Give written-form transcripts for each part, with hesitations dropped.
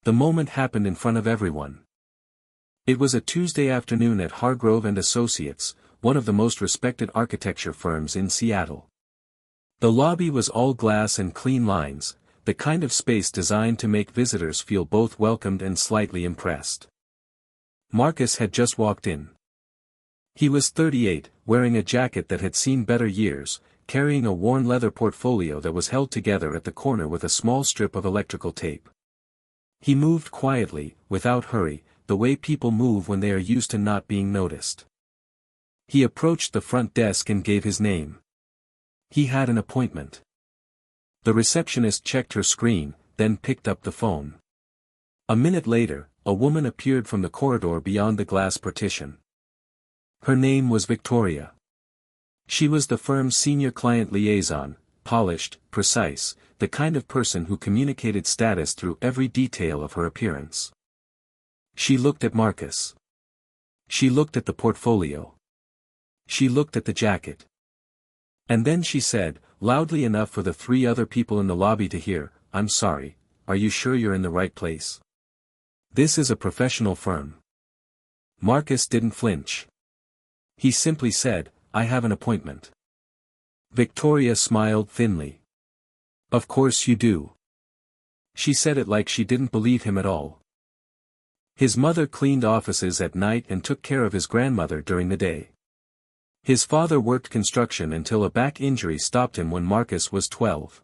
The moment happened in front of everyone. It was a Tuesday afternoon at Hargrove and Associates, one of the most respected architecture firms in Seattle. The lobby was all glass and clean lines, the kind of space designed to make visitors feel both welcomed and slightly impressed. Marcus had just walked in. He was 38, wearing a jacket that had seen better years, carrying a worn leather portfolio that was held together at the corner with a small strip of electrical tape. He moved quietly, without hurry, the way people move when they are used to not being noticed. He approached the front desk and gave his name. He had an appointment. The receptionist checked her screen, then picked up the phone. A minute later, a woman appeared from the corridor beyond the glass partition. Her name was Victoria. She was the firm's senior client liaison, polished, precise, the kind of person who communicated status through every detail of her appearance. She looked at Marcus. She looked at the portfolio. She looked at the jacket. And then she said, loudly enough for the 3 other people in the lobby to hear, "I'm sorry, are you sure you're in the right place? This is a professional firm." Marcus didn't flinch. He simply said, "I have an appointment." Victoria smiled thinly. "Of course you do." She said it like she didn't believe him at all. His mother cleaned offices at night and took care of his grandmother during the day. His father worked construction until a back injury stopped him when Marcus was 12.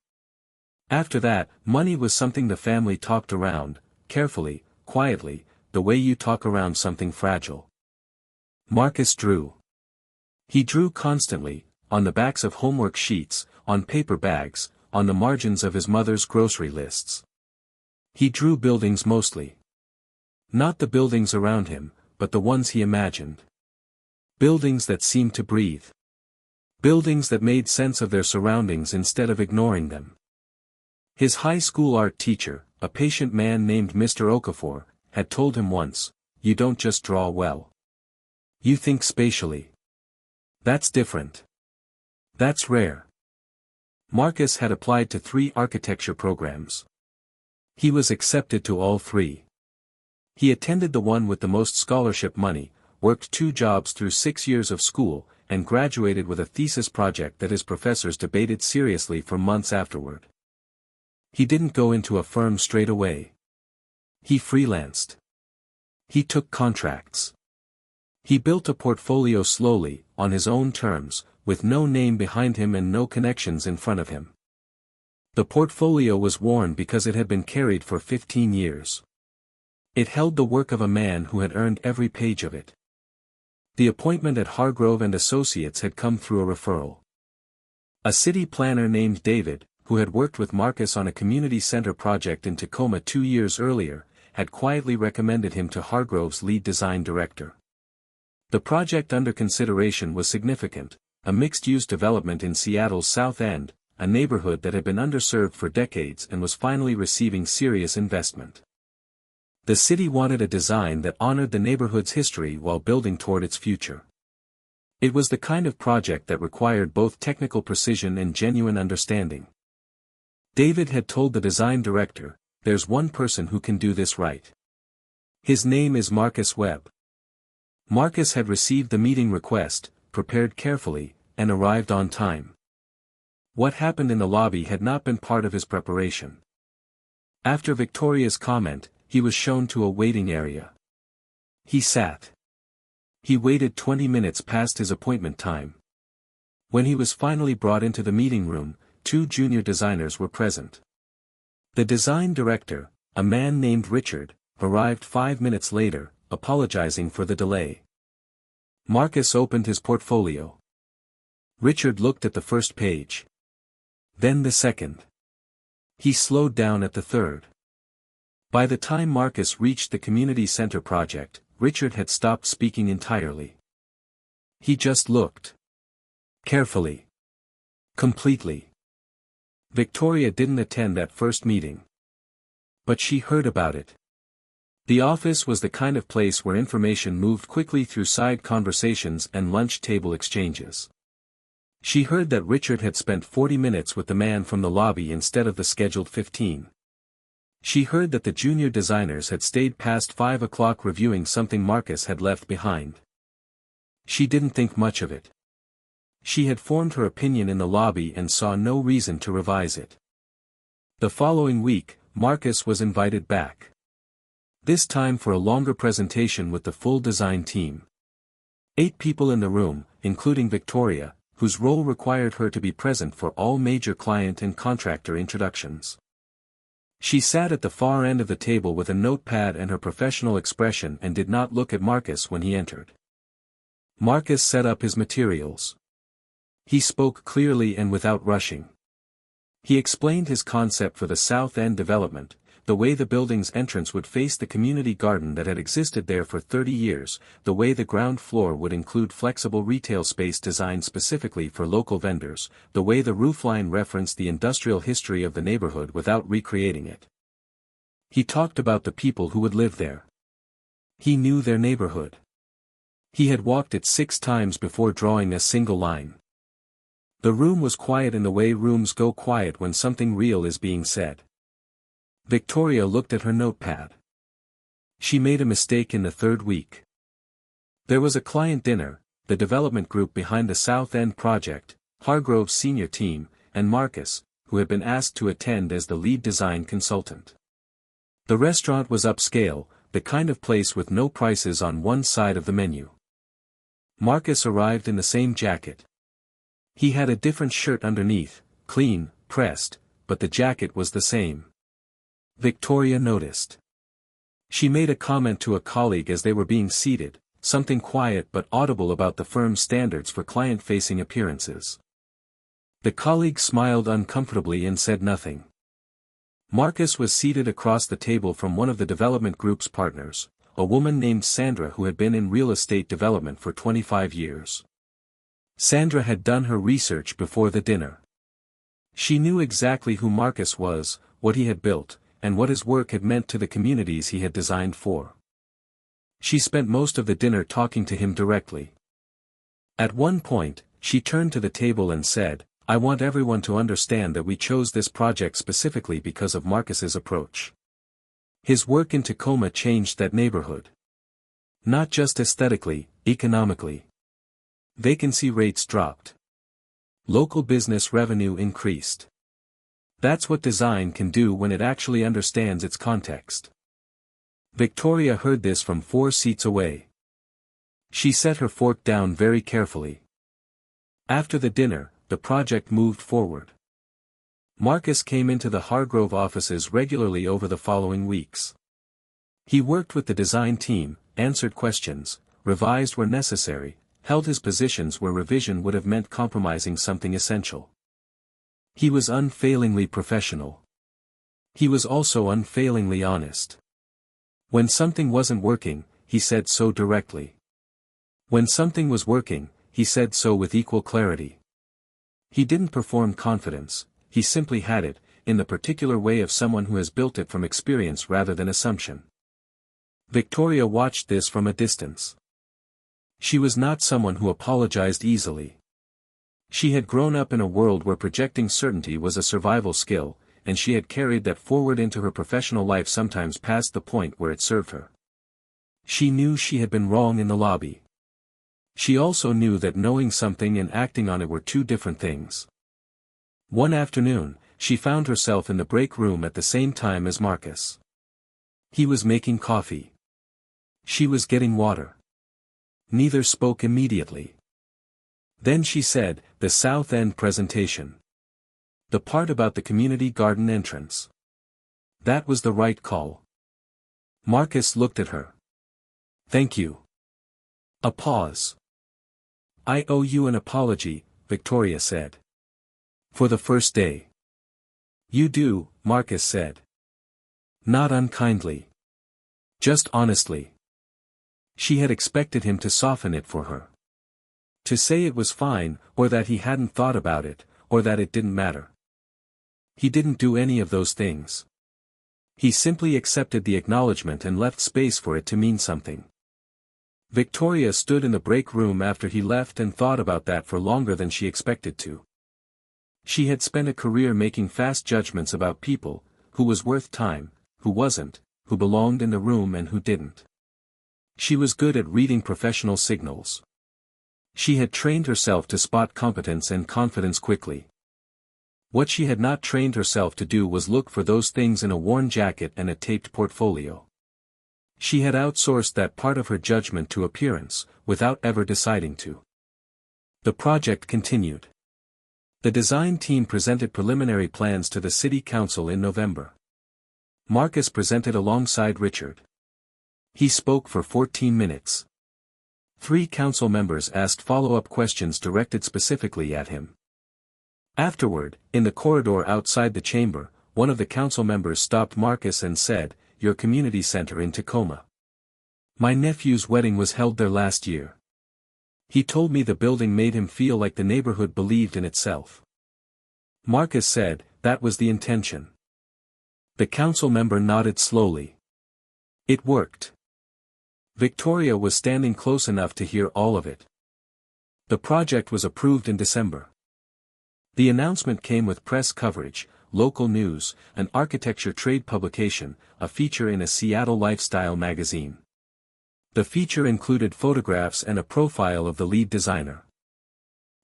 After that, money was something the family talked around, carefully, quietly, the way you talk around something fragile. Marcus drew. He drew constantly, on the backs of homework sheets, on paper bags, on the margins of his mother's grocery lists. He drew buildings mostly. Not the buildings around him, but the ones he imagined. Buildings that seemed to breathe. Buildings that made sense of their surroundings instead of ignoring them. His high school art teacher, a patient man named Mr. Okafor, had told him once, "You don't just draw well. You think spatially. That's different. That's rare." Marcus had applied to 3 architecture programs. He was accepted to all 3. He attended the one with the most scholarship money, worked 2 jobs through 6 years of school, and graduated with a thesis project that his professors debated seriously for months afterward. He didn't go into a firm straight away. He freelanced. He took contracts. He built a portfolio slowly, on his own terms, with no name behind him and no connections in front of him. The portfolio was worn because it had been carried for 15 years. It held the work of a man who had earned every page of it. The appointment at Hargrove and Associates had come through a referral. A city planner named David, who had worked with Marcus on a community center project in Tacoma 2 years earlier, had quietly recommended him to Hargrove's lead design director. The project under consideration was significant, a mixed-use development in Seattle's South End, a neighborhood that had been underserved for decades and was finally receiving serious investment. The city wanted a design that honored the neighborhood's history while building toward its future. It was the kind of project that required both technical precision and genuine understanding. David had told the design director, "There's one person who can do this right. His name is Marcus Webb." Marcus had received the meeting request, prepared carefully, and arrived on time. What happened in the lobby had not been part of his preparation. After Victoria's comment, he was shown to a waiting area. He sat. He waited 20 minutes past his appointment time. When he was finally brought into the meeting room, 2 junior designers were present. The design director, a man named Richard, arrived 5 minutes later, apologizing for the delay. Marcus opened his portfolio. Richard looked at the first page. Then the second. He slowed down at the third. By the time Marcus reached the community center project, Richard had stopped speaking entirely. He just looked. Carefully. Completely. Victoria didn't attend that first meeting. But she heard about it. The office was the kind of place where information moved quickly through side conversations and lunch table exchanges. She heard that Richard had spent 40 minutes with the man from the lobby instead of the scheduled 15. She heard that the junior designers had stayed past 5 o'clock reviewing something Marcus had left behind. She didn't think much of it. She had formed her opinion in the lobby and saw no reason to revise it. The following week, Marcus was invited back. This time for a longer presentation with the full design team. 8 people in the room, including Victoria, whose role required her to be present for all major client and contractor introductions. She sat at the far end of the table with a notepad and her professional expression and did not look at Marcus when he entered. Marcus set up his materials. He spoke clearly and without rushing. He explained his concept for the South End development, the way the building's entrance would face the community garden that had existed there for 30 years, the way the ground floor would include flexible retail space designed specifically for local vendors, the way the roofline referenced the industrial history of the neighborhood without recreating it. He talked about the people who would live there. He knew their neighborhood. He had walked it 6 times before drawing a single line. The room was quiet in the way rooms go quiet when something real is being said. Victoria looked at her notepad. She made a mistake in the 3rd week. There was a client dinner, the development group behind the South End project, Hargrove's senior team, and Marcus, who had been asked to attend as the lead design consultant. The restaurant was upscale, the kind of place with no prices on one side of the menu. Marcus arrived in the same jacket. He had a different shirt underneath, clean, pressed, but the jacket was the same. Victoria noticed. She made a comment to a colleague as they were being seated, something quiet but audible about the firm's standards for client-facing appearances. The colleague smiled uncomfortably and said nothing. Marcus was seated across the table from one of the development group's partners, a woman named Sandra who had been in real estate development for 25 years. Sandra had done her research before the dinner. She knew exactly who Marcus was, what he had built, and what his work had meant to the communities he had designed for. She spent most of the dinner talking to him directly. At one point, she turned to the table and said, "I want everyone to understand that we chose this project specifically because of Marcus's approach. His work in Tacoma changed that neighborhood. Not just aesthetically, economically. Vacancy rates dropped. Local business revenue increased. That's what design can do when it actually understands its context." Victoria heard this from 4 seats away. She set her fork down very carefully. After the dinner, the project moved forward. Marcus came into the Hargrove offices regularly over the following weeks. He worked with the design team, answered questions, revised where necessary, held his positions where revision would have meant compromising something essential. He was unfailingly professional. He was also unfailingly honest. When something wasn't working, he said so directly. When something was working, he said so with equal clarity. He didn't perform confidence, he simply had it, in the particular way of someone who has built it from experience rather than assumption. Victoria watched this from a distance. She was not someone who apologized easily. She had grown up in a world where projecting certainty was a survival skill, and she had carried that forward into her professional life sometimes past the point where it served her. She knew she had been wrong in the lobby. She also knew that knowing something and acting on it were 2 different things. One afternoon, she found herself in the break room at the same time as Marcus. He was making coffee. She was getting water. Neither spoke immediately. Then she said, "The South End presentation. The part about the community garden entrance. That was the right call." Marcus looked at her. "Thank you." A pause. "I owe you an apology," Victoria said. "For the first day." "You do," Marcus said. Not unkindly. Just honestly. She had expected him to soften it for her. To say it was fine, or that he hadn't thought about it, or that it didn't matter. He didn't do any of those things. He simply accepted the acknowledgement and left space for it to mean something. Victoria stood in the break room after he left and thought about that for longer than she expected to. She had spent a career making fast judgments about people, who was worth time, who wasn't, who belonged in the room and who didn't. She was good at reading professional signals. She had trained herself to spot competence and confidence quickly. What she had not trained herself to do was look for those things in a worn jacket and a taped portfolio. She had outsourced that part of her judgment to appearance, without ever deciding to. The project continued. The design team presented preliminary plans to the city council in November. Marcus presented alongside Richard. He spoke for 14 minutes. 3 council members asked follow-up questions directed specifically at him. Afterward, in the corridor outside the chamber, one of the council members stopped Marcus and said, "Your community center in Tacoma. My nephew's wedding was held there last year. He told me the building made him feel like the neighborhood believed in itself." Marcus said, "That was the intention." The council member nodded slowly. It worked. Victoria was standing close enough to hear all of it. The project was approved in December. The announcement came with press coverage, local news, an architecture trade publication, a feature in a Seattle lifestyle magazine. The feature included photographs and a profile of the lead designer.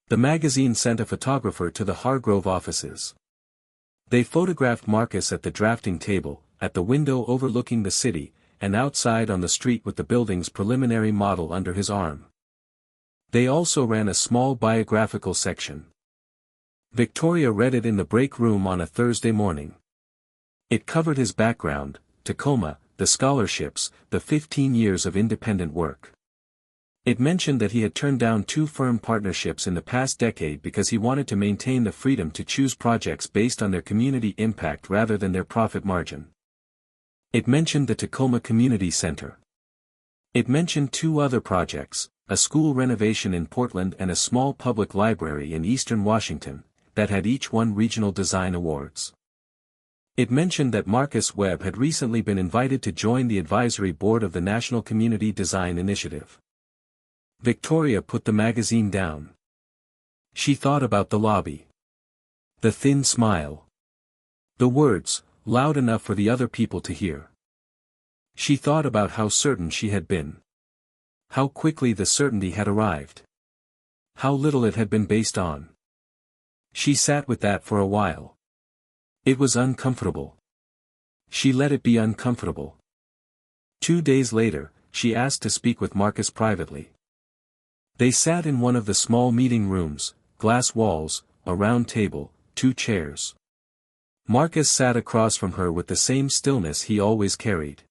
The magazine sent a photographer to the Hargrove offices. They photographed Marcus at the drafting table, at the window overlooking the city, and outside on the street with the building's preliminary model under his arm. They also ran a small biographical section. Victoria read it in the break room on a Thursday morning. It covered his background, Tacoma, the scholarships, the 15 years of independent work. It mentioned that he had turned down 2 firm partnerships in the past decade because he wanted to maintain the freedom to choose projects based on their community impact rather than their profit margin. It mentioned the Tacoma Community Center. It mentioned 2 other projects, a school renovation in Portland and a small public library in eastern Washington, that had each won regional design awards. It mentioned that Marcus Webb had recently been invited to join the advisory board of the National Community Design Initiative. Victoria put the magazine down. She thought about the lobby. The thin smile. The words, loud enough for the other people to hear. She thought about how certain she had been. How quickly the certainty had arrived. How little it had been based on. She sat with that for a while. It was uncomfortable. She let it be uncomfortable. 2 days later, she asked to speak with Marcus privately. They sat in one of the small meeting rooms, glass walls, a round table, 2 chairs. Marcus sat across from her with the same stillness he always carried.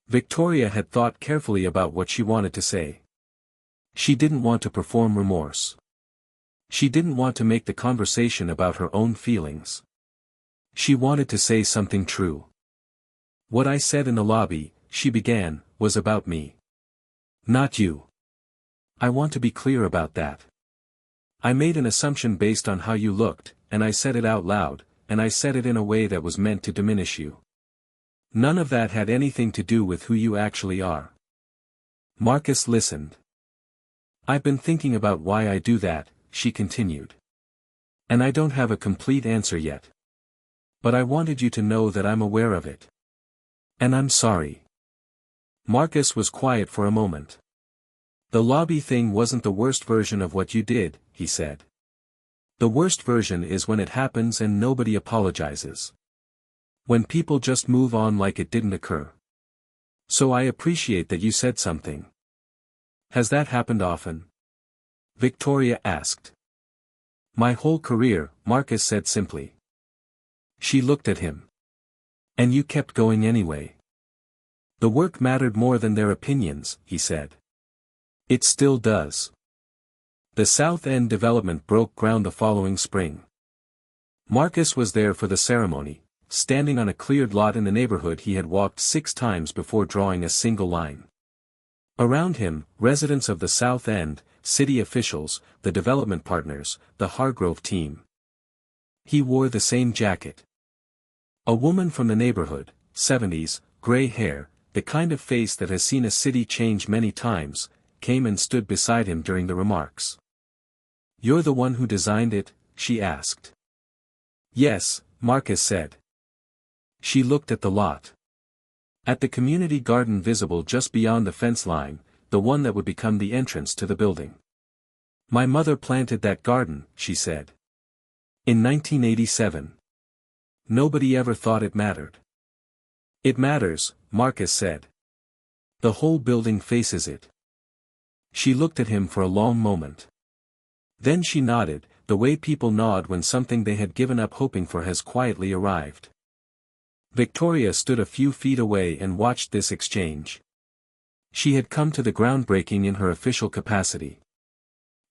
Victoria had thought carefully about what she wanted to say. She didn't want to perform remorse. She didn't want to make the conversation about her own feelings. She wanted to say something true. "What I said in the lobby," she began, "was about me. Not you. I want to be clear about that. I made an assumption based on how you looked, and I said it out loud, and I said it in a way that was meant to diminish you. None of that had anything to do with who you actually are." Marcus listened. "I've been thinking about why I do that," she continued. "And I don't have a complete answer yet. But I wanted you to know that I'm aware of it. And I'm sorry." Marcus was quiet for a moment. "The lobby thing wasn't the worst version of what you did," he said. "The worst version is when it happens and nobody apologizes. When people just move on like it didn't occur. So I appreciate that you said something." "Has that happened often?" Victoria asked. "My whole career," Marcus said simply. She looked at him. "And you kept going anyway." "The work mattered more than their opinions," he said. "It still does." The South End development broke ground the following spring. Marcus was there for the ceremony, standing on a cleared lot in the neighborhood he had walked 6 times before drawing a single line. Around him, residents of the South End, city officials, the development partners, the Hargrove team. He wore the same jacket. A woman from the neighborhood, 70s, gray hair, the kind of face that has seen a city change many times, came and stood beside him during the remarks. "You're the one who designed it?" she asked. "Yes," Marcus said. She looked at the lot. At the community garden visible just beyond the fence line, the one that would become the entrance to the building. "My mother planted that garden," she said. "In 1987. Nobody ever thought it mattered." "It matters," Marcus said. "The whole building faces it." She looked at him for a long moment. Then she nodded, the way people nod when something they had given up hoping for has quietly arrived. Victoria stood a few feet away and watched this exchange. She had come to the groundbreaking in her official capacity.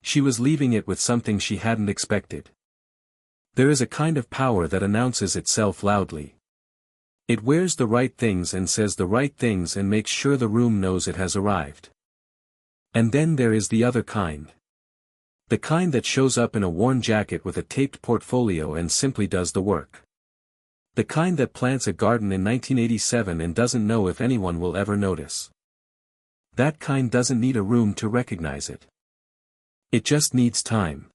She was leaving it with something she hadn't expected. There is a kind of power that announces itself loudly. It wears the right things and says the right things and makes sure the room knows it has arrived. And then there is the other kind. The kind that shows up in a worn jacket with a taped portfolio and simply does the work. The kind that plants a garden in 1987 and doesn't know if anyone will ever notice. That kind doesn't need a room to recognize it. It just needs time.